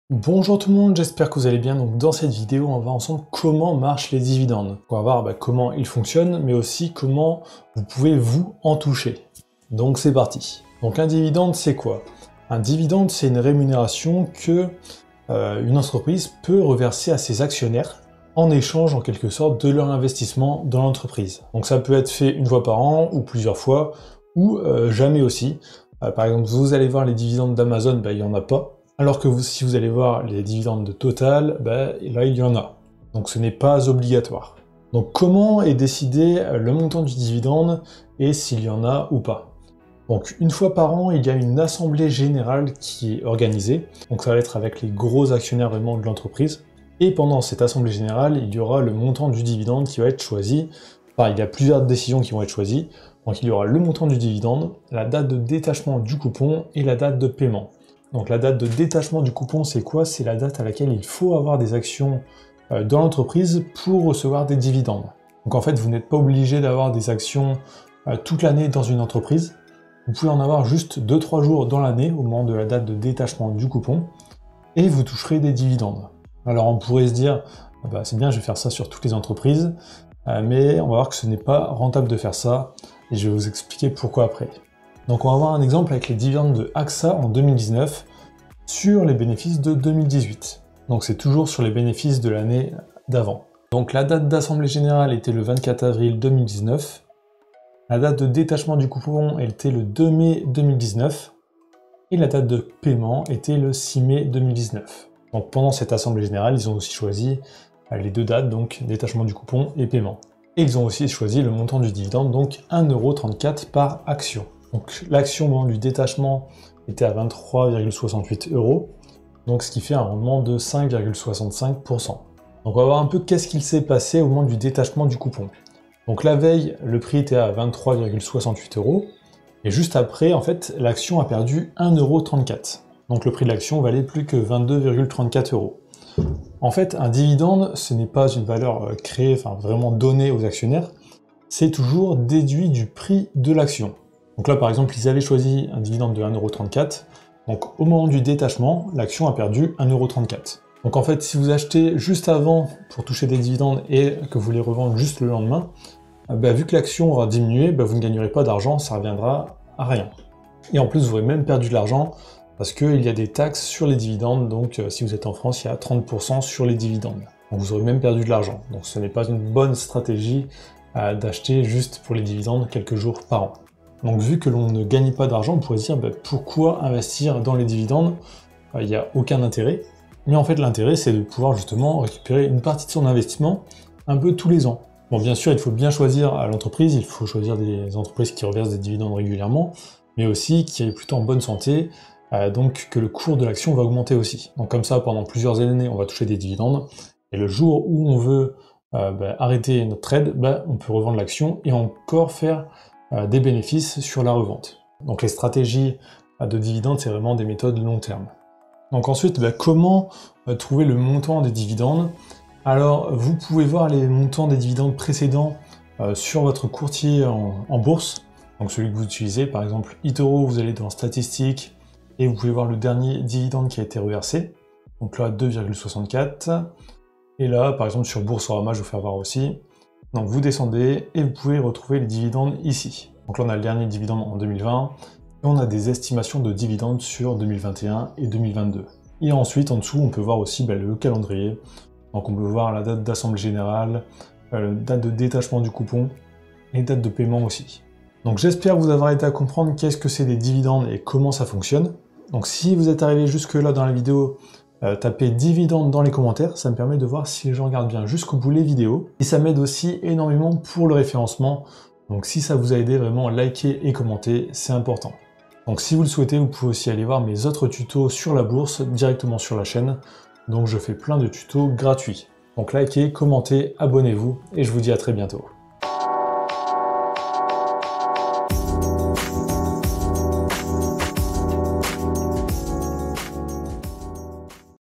Bonjour tout le monde, j'espère que vous allez bien. Donc dans cette vidéo, on va voir ensemble comment marchent les dividendes. On va voir comment ils fonctionnent, mais aussi comment vous pouvez vous en toucher. Donc c'est parti. Donc un dividende, c'est quoi? Un dividende, c'est une rémunération que une entreprise peut reverser à ses actionnaires en échange, en quelque sorte, de leur investissement dans l'entreprise. Donc ça peut être fait une fois par an, ou plusieurs fois, ou jamais aussi. Par exemple, vous allez voir les dividendes d'Amazon, il n'y en a pas. Alors que si vous allez voir les dividendes de Total, là il y en a. Donc ce n'est pas obligatoire. Donc comment est décidé le montant du dividende et s'il y en a ou pas? Donc une fois par an, il y a une assemblée générale qui est organisée. Donc ça va être avec les gros actionnaires vraiment de l'entreprise. Et pendant cette assemblée générale, il y aura le montant du dividende qui va être choisi. Enfin, il y a plusieurs décisions qui vont être choisies. Donc il y aura le montant du dividende, la date de détachement du coupon et la date de paiement. Donc la date de détachement du coupon, c'est quoi? C'est la date à laquelle il faut avoir des actions dans l'entreprise pour recevoir des dividendes. Donc en fait, vous n'êtes pas obligé d'avoir des actions toute l'année dans une entreprise. Vous pouvez en avoir juste 2-3 jours dans l'année au moment de la date de détachement du coupon et vous toucherez des dividendes. Alors on pourrait se dire, c'est bien, je vais faire ça sur toutes les entreprises, mais on va voir que ce n'est pas rentable de faire ça et je vais vous expliquer pourquoi après. Donc on va voir un exemple avec les dividendes de AXA en 2019 sur les bénéfices de 2018. Donc c'est toujours sur les bénéfices de l'année d'avant. Donc la date d'assemblée générale était le 24 avril 2019. La date de détachement du coupon était le 2 mai 2019. Et la date de paiement était le 6 mai 2019. Donc pendant cette assemblée générale, ils ont aussi choisi les deux dates, donc détachement du coupon et paiement. Et ils ont aussi choisi le montant du dividende, donc 1,34€ par action. Donc l'action au moment du détachement était à 23,68 €, donc ce qui fait un rendement de 5,65%. Donc on va voir un peu qu'est-ce qu'il s'est passé au moment du détachement du coupon. Donc la veille, le prix était à 23,68 €, et juste après, en fait, l'action a perdu 1,34 €. Donc le prix de l'action valait plus que 22,34 €. En fait, un dividende, ce n'est pas une valeur créée, vraiment donnée aux actionnaires, c'est toujours déduit du prix de l'action. Donc là, par exemple, ils avaient choisi un dividende de 1,34 €. Donc au moment du détachement, l'action a perdu 1,34 €. Donc en fait, si vous achetez juste avant pour toucher des dividendes et que vous les revendez juste le lendemain, vu que l'action aura diminué, vous ne gagnerez pas d'argent, ça reviendra à rien. Et en plus, vous aurez même perdu de l'argent parce qu'il y a des taxes sur les dividendes. Donc si vous êtes en France, il y a 30% sur les dividendes. Donc vous aurez même perdu de l'argent. Donc ce n'est pas une bonne stratégie d'acheter juste pour les dividendes quelques jours par an. Donc vu que l'on ne gagne pas d'argent, on pourrait se dire pourquoi investir dans les dividendes? Il n'y a aucun intérêt. Mais en fait l'intérêt c'est de pouvoir justement récupérer une partie de son investissement un peu tous les ans. Bon bien sûr il faut bien choisir à l'entreprise, il faut choisir des entreprises qui reversent des dividendes régulièrement, mais aussi qui est plutôt en bonne santé, donc que le cours de l'action va augmenter aussi. Donc comme ça pendant plusieurs années on va toucher des dividendes, et le jour où on veut arrêter notre trade, on peut revendre l'action et encore faire des bénéfices sur la revente. Donc les stratégies de dividendes, c'est vraiment des méthodes long terme. Donc ensuite, comment trouver le montant des dividendes? Alors vous pouvez voir les montants des dividendes précédents sur votre courtier en bourse, donc celui que vous utilisez, par exemple eToro, vous allez dans statistiques et vous pouvez voir le dernier dividende qui a été reversé, donc là 2,64, et là par exemple sur Boursorama, je vais vous faire voir aussi. Donc vous descendez et vous pouvez retrouver les dividendes ici. Donc là on a le dernier dividende en 2020 et on a des estimations de dividendes sur 2021 et 2022. Et ensuite en dessous on peut voir aussi le calendrier. Donc on peut voir la date d'assemblée générale, la date de détachement du coupon et date de paiement aussi. Donc j'espère vous avoir aidé à comprendre qu'est-ce que c'est des dividendes et comment ça fonctionne. Donc si vous êtes arrivé jusque là dans la vidéo, tapez dividendes dans les commentaires, ça me permet de voir si les gens regardent bien jusqu'au bout les vidéos, et ça m'aide aussi énormément pour le référencement, donc si ça vous a aidé, vraiment likez et commentez, c'est important. Donc si vous le souhaitez, vous pouvez aussi aller voir mes autres tutos sur la bourse, directement sur la chaîne, donc je fais plein de tutos gratuits. Donc likez, commentez, abonnez-vous, et je vous dis à très bientôt.